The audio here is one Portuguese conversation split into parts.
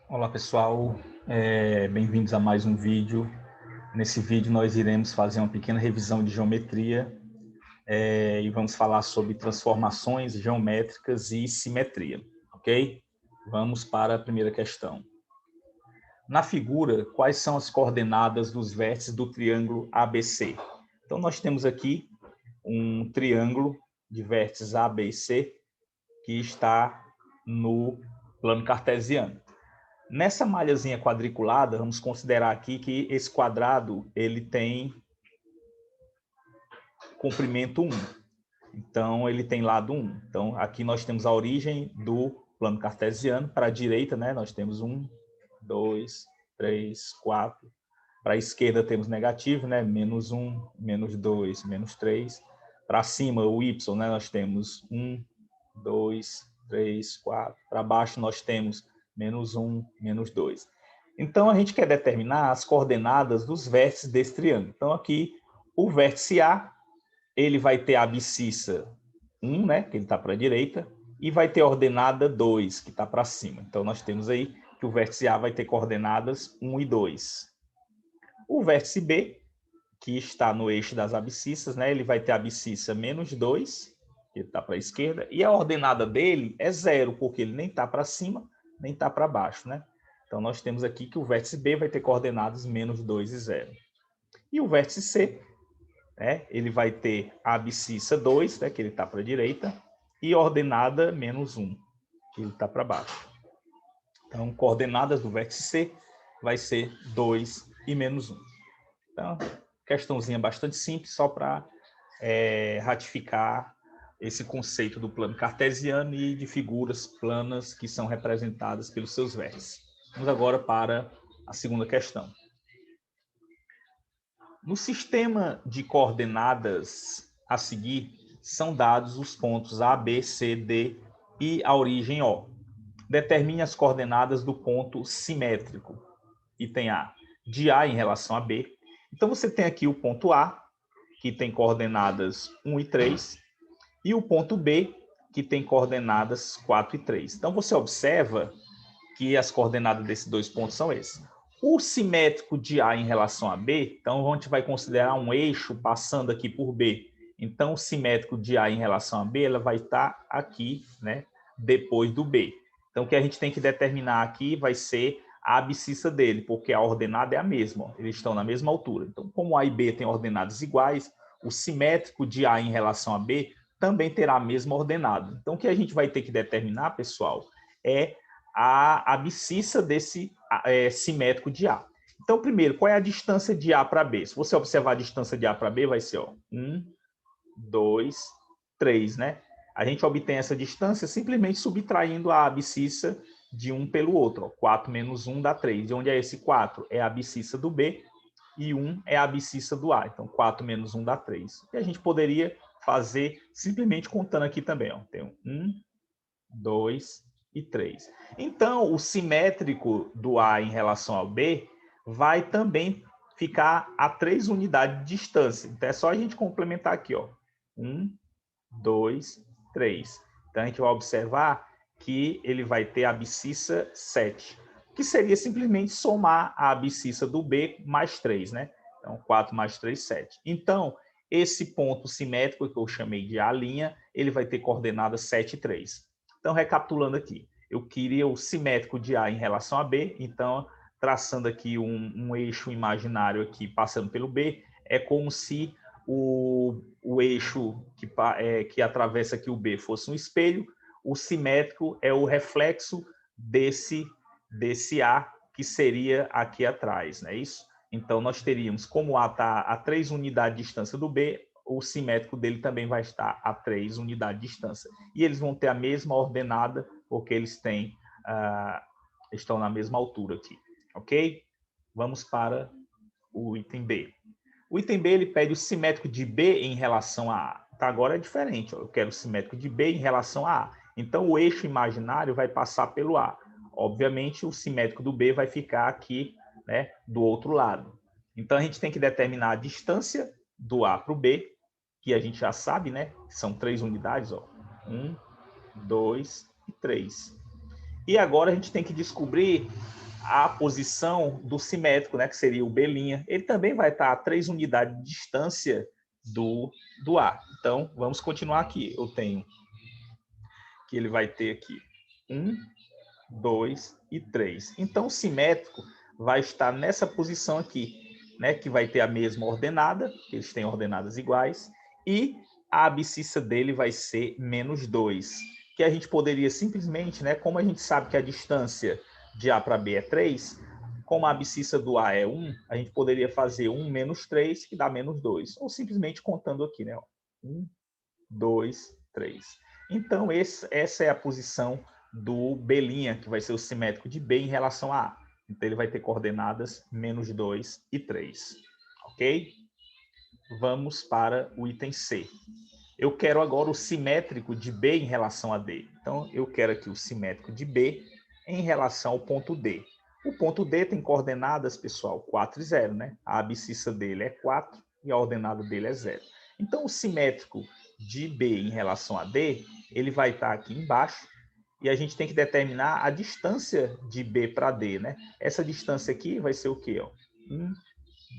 Olá pessoal, bem-vindos a mais um vídeo. Nesse vídeo nós iremos fazer uma pequena revisão de geometria e vamos falar sobre transformações geométricas e simetria, ok? Vamos para a primeira questão. Na figura, quais são as coordenadas dos vértices do triângulo ABC? Então nós temos aqui um triângulo de vértices A, B e C que está no plano cartesiano. Nessa malhazinha quadriculada, vamos considerar aqui que esse quadrado ele tem comprimento 1. Então, ele tem lado 1. Então, aqui nós temos a origem do plano cartesiano. Para a direita, né, nós temos 1, 2, 3, 4. Para a esquerda temos negativo, né, menos 1, menos 2, menos 3. Para cima, o y, né, nós temos 1, 2, 3, 4. Para baixo, nós temos menos 1, menos 2. Então, a gente quer determinar as coordenadas dos vértices desse triângulo. Então, aqui, o vértice A, ele vai ter a abscissa 1, né, que ele está para a direita, e vai ter a ordenada 2, que está para cima. Então, nós temos aí que o vértice A vai ter coordenadas 1 e 2. O vértice B, que está no eixo das abscissas, né, ele vai ter a abscissa menos 2, que está para a esquerda, e a ordenada dele é 0, porque ele nem está para cima, nem está para baixo, né? Então, nós temos aqui que o vértice B vai ter coordenadas menos 2 e 0. E o vértice C, né, ele vai ter a abscissa 2, né, que ele está para a direita, e ordenada menos 1, que ele está para baixo. Então, coordenadas do vértice C vai ser 2 e menos 1. Então, questãozinha bastante simples, só para ratificar esse conceito do plano cartesiano e de figuras planas que são representadas pelos seus vértices. Vamos agora para a segunda questão. No sistema de coordenadas a seguir, são dados os pontos A, B, C, D e a origem O. Determine as coordenadas do ponto simétrico. Item A, de A em relação a B. Então, você tem aqui o ponto A, que tem coordenadas 1 e 3, e o ponto B, que tem coordenadas 4 e 3. Então, você observa que as coordenadas desses dois pontos são esses. O simétrico de A em relação a B, então a gente vai considerar um eixo passando aqui por B. Então, o simétrico de A em relação a B, ela vai estar aqui, né, depois do B. Então, o que a gente tem que determinar aqui vai ser a abscissa dele, porque a ordenada é a mesma, ó, eles estão na mesma altura. Então, como A e B têm ordenadas iguais, o simétrico de A em relação a B também terá a mesma ordenada. Então, o que a gente vai ter que determinar, pessoal, é a abscissa desse simétrico de A. Então, primeiro, qual é a distância de A para B? Se você observar a distância de A para B, vai ser 1, 2, 3, né? A gente obtém essa distância simplesmente subtraindo a abscissa de um pelo outro. Ó. 4 menos 1 dá 3. De onde é esse 4? É a abscissa do B e 1 é a abscissa do A. Então, 4 menos 1 dá 3. E a gente poderia fazer simplesmente contando aqui também. Ó. Tem 1, 2 e 3. Então, o simétrico do A em relação ao B vai também ficar a 3 unidades de distância. Então, é só a gente complementar aqui. Ó. 1, 2, 3. Então, a gente vai observar que ele vai ter a abscissa 7, que seria simplesmente somar a abscissa do B mais 3, né? Então, 4 mais 3, 7. Então, esse ponto simétrico que eu chamei de A', ele vai ter coordenadas 7 e 3. Então, recapitulando aqui, eu queria o simétrico de A em relação a B, então, traçando aqui um eixo imaginário aqui, passando pelo B, é como se o eixo que atravessa aqui o B fosse um espelho, o simétrico é o reflexo desse A que seria aqui atrás, não é isso? Então, nós teríamos, como o A está a 3 unidades de distância do B, o simétrico dele também vai estar a 3 unidades de distância. E eles vão ter a mesma ordenada, porque eles estão na mesma altura aqui, ok? Vamos para o item B. O item B ele pede o simétrico de B em relação a A. Tá, agora é diferente, ó. Eu quero o simétrico de B em relação a A. Então, o eixo imaginário vai passar pelo A. Obviamente, o simétrico do B vai ficar aqui, né, do outro lado. Então, a gente tem que determinar a distância do A para o B, que a gente já sabe, né? São 3 unidades, ó. 1, 2 e 3. E agora a gente tem que descobrir a posição do simétrico, né, que seria o B'. Ele também vai estar a 3 unidades de distância do A. Então, vamos continuar aqui. Eu tenho que ele vai ter aqui 1, 2 e 3. Então, o simétrico vai estar nessa posição aqui, né, que vai ter a mesma ordenada, eles têm ordenadas iguais, e a abscissa dele vai ser -2, que a gente poderia simplesmente, né, como a gente sabe que a distância de A para B é 3, como a abscissa do A é 1, a gente poderia fazer 1 menos 3, que dá -2, ou simplesmente contando aqui, né, 1, 2, 3. Então, essa é a posição do B', que vai ser o simétrico de B em relação a A. Então, ele vai ter coordenadas -2 e 3. Ok? Vamos para o item C. Eu quero agora o simétrico de B em relação a D. Então, eu quero aqui o simétrico de B em relação ao ponto D. O ponto D tem coordenadas, pessoal, 4 e 0, né? A abscissa dele é 4 e a ordenada dele é 0. Então, o simétrico de B em relação a D, ele vai estar aqui embaixo, e a gente tem que determinar a distância de B para D, né? Essa distância aqui vai ser o quê? 1,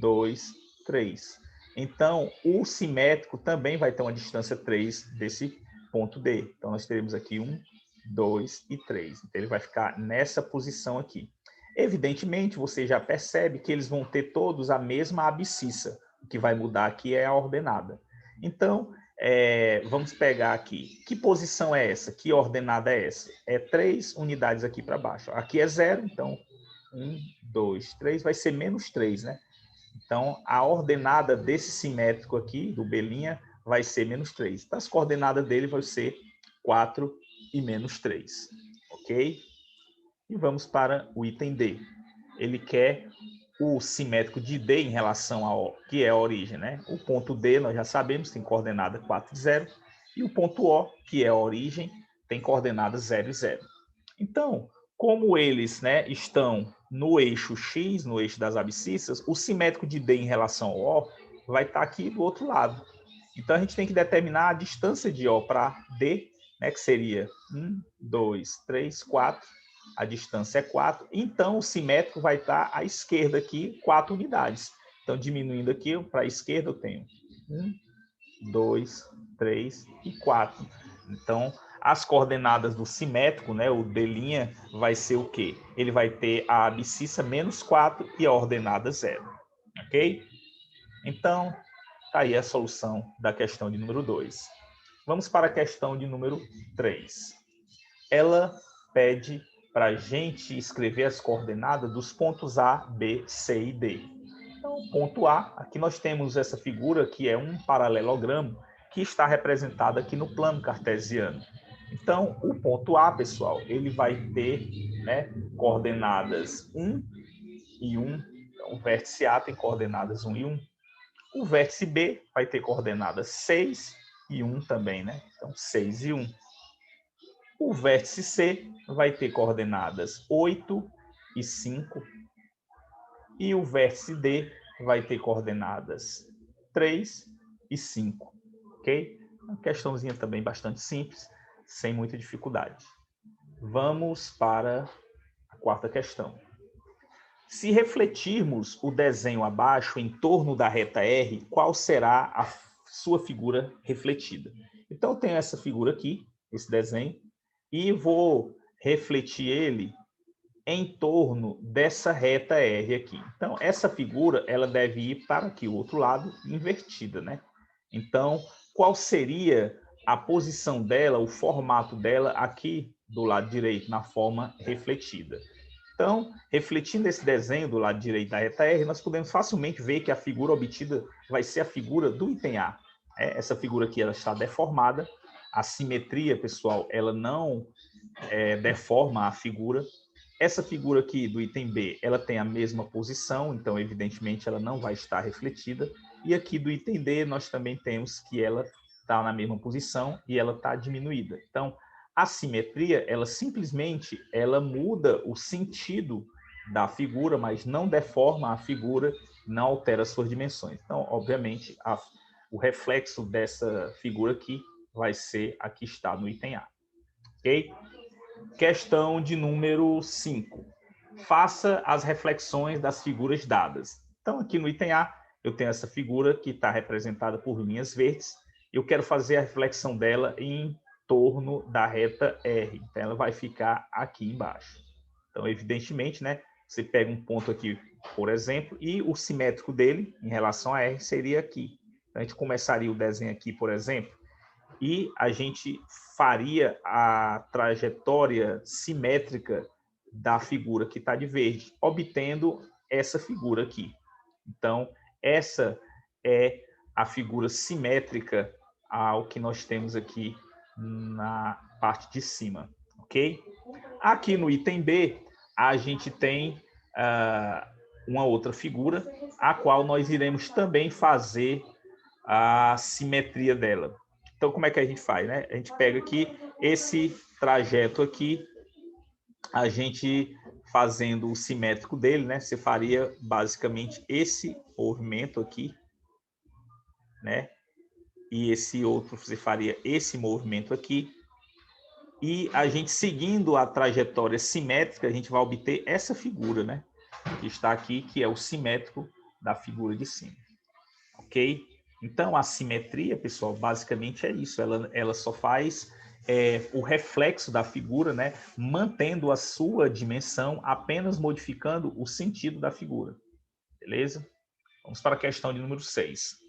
2, 3. Então, o simétrico também vai ter uma distância 3 desse ponto D. Então, nós teremos aqui 1, 2 e 3. Então, ele vai ficar nessa posição aqui. Evidentemente, você já percebe que eles vão ter todos a mesma abscissa. O que vai mudar aqui é a ordenada. Então, vamos pegar aqui. Que posição é essa? Que ordenada é essa? É 3 unidades aqui para baixo. Aqui é 0, então 1, 2, 3 vai ser -3, né? Então, a ordenada desse simétrico aqui, do B', vai ser -3. Então, as coordenadas dele vão ser 4 e -3. Ok? E vamos para o item D. Ele quer o simétrico de D em relação a O, que é a origem, né? O ponto D, nós já sabemos, tem coordenada 4 e 0. E o ponto O, que é a origem, tem coordenadas 0 e 0. Então, como eles, né, estão no eixo X, no eixo das abscissas, o simétrico de D em relação ao O vai estar aqui do outro lado. Então, a gente tem que determinar a distância de O para D, né, que seria 1, 2, 3, 4. A distância é 4. Então, o simétrico vai estar à esquerda aqui, 4 unidades. Então, diminuindo aqui, para a esquerda eu tenho 1, 2, 3 e 4. Então, as coordenadas do simétrico, né, o D' vai ser o quê? Ele vai ter a abscissa -4 e a ordenada 0. Ok? Então, está aí a solução da questão de número 2. Vamos para a questão de número 3. Ela pede para a gente escrever as coordenadas dos pontos A, B, C e D. Então, ponto A, aqui nós temos essa figura que é um paralelogramo que está representado aqui no plano cartesiano. Então, o ponto A, pessoal, ele vai ter, né, coordenadas 1 e 1. Então, o vértice A tem coordenadas 1 e 1. O vértice B vai ter coordenadas 6 e 1 também, né? Então, 6 e 1. O vértice C vai ter coordenadas 8 e 5. E o vértice D vai ter coordenadas 3 e 5. Ok? Uma questãozinha também bastante simples, sem muita dificuldade. Vamos para a quarta questão. Se refletirmos o desenho abaixo em torno da reta R, qual será a sua figura refletida? Então, eu tenho essa figura aqui, esse desenho, e vou refletir ele em torno dessa reta R aqui. Então, essa figura ela deve ir para aqui, o outro lado, invertida, né? Então, qual seria a posição dela, o formato dela aqui do lado direito, na forma refletida? Então, refletindo esse desenho do lado direito da reta R, nós podemos facilmente ver que a figura obtida vai ser a figura do item A. Essa figura aqui ela está deformada. A simetria, pessoal, ela não deforma a figura. Essa figura aqui do item B, ela tem a mesma posição, então, evidentemente, ela não vai estar refletida. E aqui do item D, nós também temos que ela está na mesma posição e ela está diminuída. Então, a simetria, ela simplesmente ela muda o sentido da figura, mas não deforma a figura, não altera suas dimensões. Então, obviamente, o reflexo dessa figura aqui vai ser a que está no item A. Ok? Questão de número 5. Faça as reflexões das figuras dadas. Então, aqui no item A, eu tenho essa figura que está representada por linhas verdes. Eu quero fazer a reflexão dela em torno da reta R. Então, ela vai ficar aqui embaixo. Então, evidentemente, né, você pega um ponto aqui, por exemplo, e o simétrico dele, em relação a R, seria aqui. Então, a gente começaria o desenho aqui, por exemplo, e a gente faria a trajetória simétrica da figura que está de verde, obtendo essa figura aqui. Então, essa é a figura simétrica ao que nós temos aqui na parte de cima, ok? Aqui no item B, a gente tem uma outra figura, a qual nós iremos também fazer a simetria dela. Então, como é que a gente faz, né? A gente pega aqui esse trajeto aqui, a gente fazendo o simétrico dele, né? Você faria basicamente esse movimento aqui, né? E esse outro, você faria esse movimento aqui. E a gente seguindo a trajetória simétrica, a gente vai obter essa figura, né? Que está aqui, que é o simétrico da figura de cima. Ok? Então, a simetria, pessoal, basicamente é isso. Ela só faz o reflexo da figura, né? Mantendo a sua dimensão, apenas modificando o sentido da figura. Beleza? Vamos para a questão de número 6.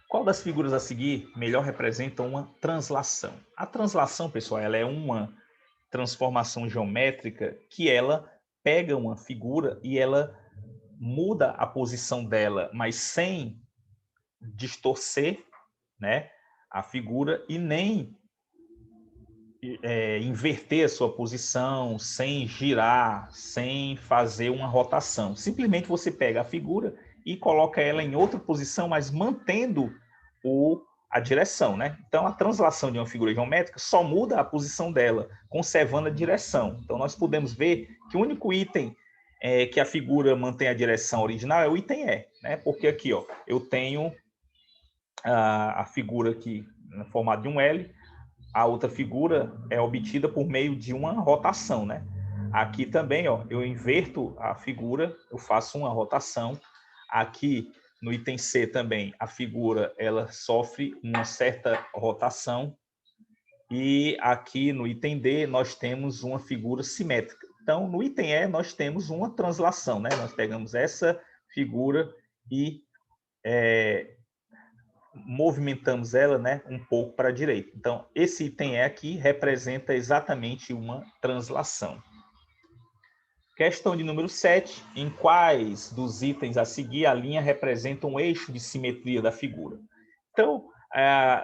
Qual das figuras a seguir melhor representa uma translação? A translação, pessoal, ela é uma transformação geométrica que ela pega uma figura e ela muda a posição dela, mas sem distorcer, né, a figura e nem inverter a sua posição, sem girar, sem fazer uma rotação. Simplesmente você pega a figura e coloca ela em outra posição, mas mantendo a direção, né? Então, a translação de uma figura geométrica só muda a posição dela, conservando a direção. Então, nós podemos ver que o único item que a figura mantém a direção original é o item E, né? Porque aqui, ó, eu tenho a figura aqui no formato de um L, a outra figura é obtida por meio de uma rotação, né? Aqui também, ó, eu inverto a figura, eu faço uma rotação. Aqui no item C também, a figura ela sofre uma certa rotação. E aqui no item D, nós temos uma figura simétrica. Então, no item E, nós temos uma translação, né? Nós pegamos essa figura e movimentamos ela, né, um pouco para a direita. Então, esse item E aqui representa exatamente uma translação. Questão de número 7. Em quais dos itens a seguir a linha representa um eixo de simetria da figura? Então,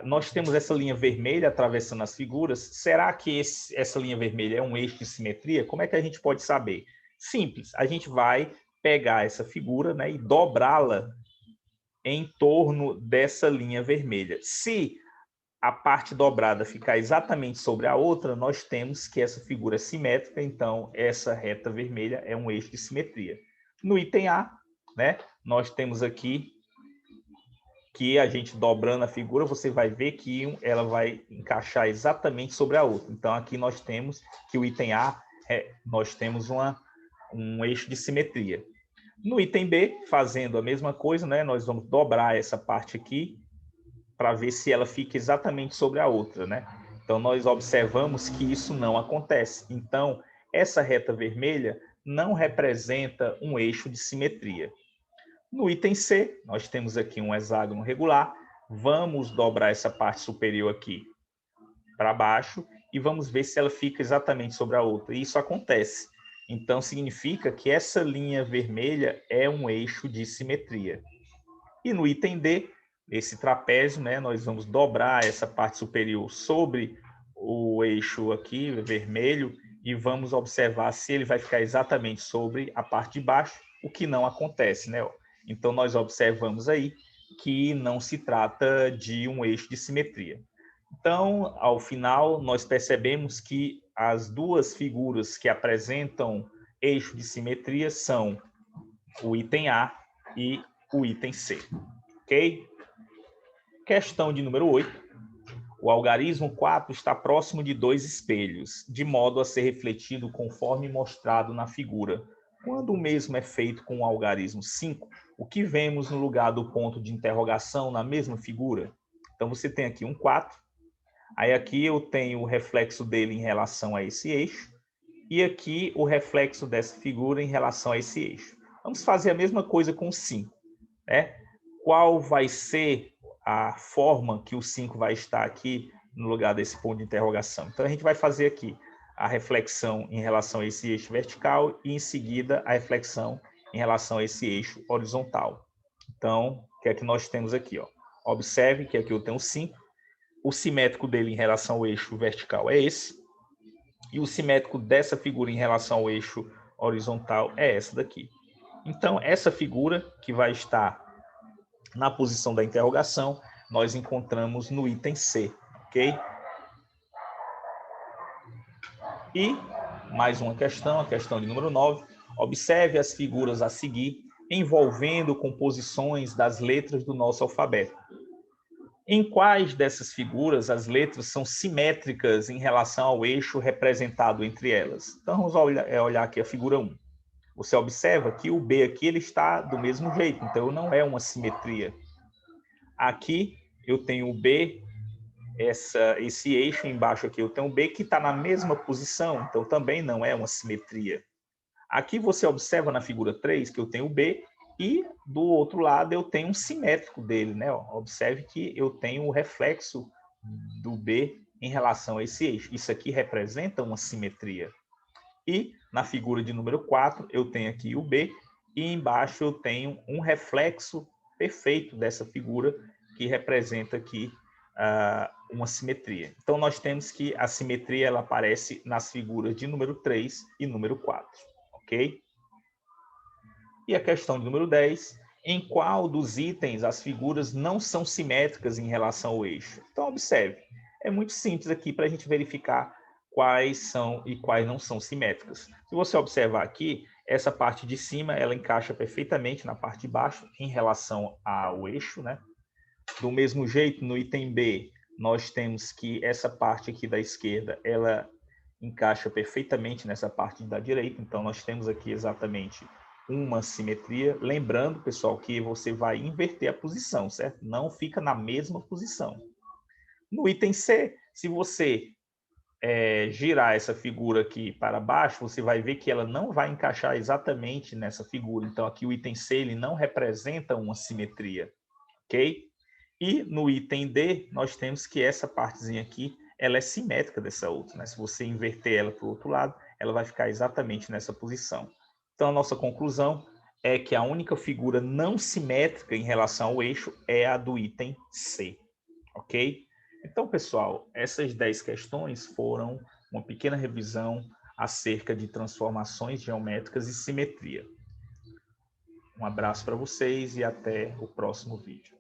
nós temos essa linha vermelha atravessando as figuras. Será que essa linha vermelha é um eixo de simetria? Como é que a gente pode saber? Simples, a gente vai pegar essa figura, né, e dobrá-la em torno dessa linha vermelha. Se a parte dobrada ficar exatamente sobre a outra, nós temos que essa figura é simétrica, então essa reta vermelha é um eixo de simetria. No item A, né, nós temos aqui que a gente dobrando a figura, você vai ver que ela vai encaixar exatamente sobre a outra. Então aqui nós temos que o item A, nós temos um eixo de simetria. No item B, fazendo a mesma coisa, né, nós vamos dobrar essa parte aqui para ver se ela fica exatamente sobre a outra, né? Então, nós observamos que isso não acontece. Então, essa reta vermelha não representa um eixo de simetria. No item C, nós temos aqui um hexágono regular. Vamos dobrar essa parte superior aqui para baixo e vamos ver se ela fica exatamente sobre a outra. E isso acontece. Então, significa que essa linha vermelha é um eixo de simetria. E no item D, esse trapézio, né, nós vamos dobrar essa parte superior sobre o eixo aqui, vermelho, e vamos observar se ele vai ficar exatamente sobre a parte de baixo, o que não acontece, né? Então, nós observamos aí que não se trata de um eixo de simetria. Então, ao final, nós percebemos que as duas figuras que apresentam eixo de simetria são o item A e o item C. Ok? Questão de número 8. O algarismo 4 está próximo de 2 espelhos, de modo a ser refletido conforme mostrado na figura. Quando o mesmo é feito com o algarismo 5, o que vemos no lugar do ponto de interrogação na mesma figura? Então, você tem aqui um 4, aí aqui eu tenho o reflexo dele em relação a esse eixo, e aqui o reflexo dessa figura em relação a esse eixo. Vamos fazer a mesma coisa com o 5, né? Qual vai ser a forma que o 5 vai estar aqui no lugar desse ponto de interrogação? Então, a gente vai fazer aqui a reflexão em relação a esse eixo vertical e, em seguida, a reflexão em relação a esse eixo horizontal. Então, o que é que nós temos aqui? Ó? Observe que aqui eu tenho 5. O simétrico dele em relação ao eixo vertical é esse. E o simétrico dessa figura em relação ao eixo horizontal é essa daqui. Então, essa figura que vai estar na posição da interrogação, nós encontramos no item C, ok? E mais uma questão, a questão de número 9. Observe as figuras a seguir, envolvendo composições das letras do nosso alfabeto. Em quais dessas figuras as letras são simétricas em relação ao eixo representado entre elas? Então, vamos olhar aqui a figura 1. Você observa que o B aqui ele está do mesmo jeito, então não é uma simetria. Aqui eu tenho o B, esse eixo embaixo aqui eu tenho o B que está na mesma posição, então também não é uma simetria. Aqui você observa na figura 3 que eu tenho o B e do outro lado eu tenho um simétrico dele, né? Observe que eu tenho o reflexo do B em relação a esse eixo. Isso aqui representa uma simetria. E na figura de número 4 eu tenho aqui o B e embaixo eu tenho um reflexo perfeito dessa figura que representa aqui uma simetria. Então nós temos que a simetria ela aparece nas figuras de número 3 e número 4. Ok? E a questão de número 10, em qual dos itens as figuras não são simétricas em relação ao eixo? Então, observe, é muito simples aqui para a gente verificar quais são e quais não são simétricas. Se você observar aqui, essa parte de cima, ela encaixa perfeitamente na parte de baixo em relação ao eixo, né? Do mesmo jeito, no item B, nós temos que essa parte aqui da esquerda, ela encaixa perfeitamente nessa parte da direita. Então, nós temos aqui exatamente uma simetria. Lembrando, pessoal, que você vai inverter a posição, certo? Não fica na mesma posição. No item C, se você girar essa figura aqui para baixo, você vai ver que ela não vai encaixar exatamente nessa figura. Então, aqui o item C ele não representa uma simetria, ok? E no item D, nós temos que essa partezinha aqui, ela é simétrica dessa outra, né? Se você inverter ela para o outro lado, ela vai ficar exatamente nessa posição. Então, a nossa conclusão é que a única figura não simétrica em relação ao eixo é a do item C, ok? Então, pessoal, essas 10 questões foram uma pequena revisão acerca de transformações geométricas e simetria. Um abraço para vocês e até o próximo vídeo.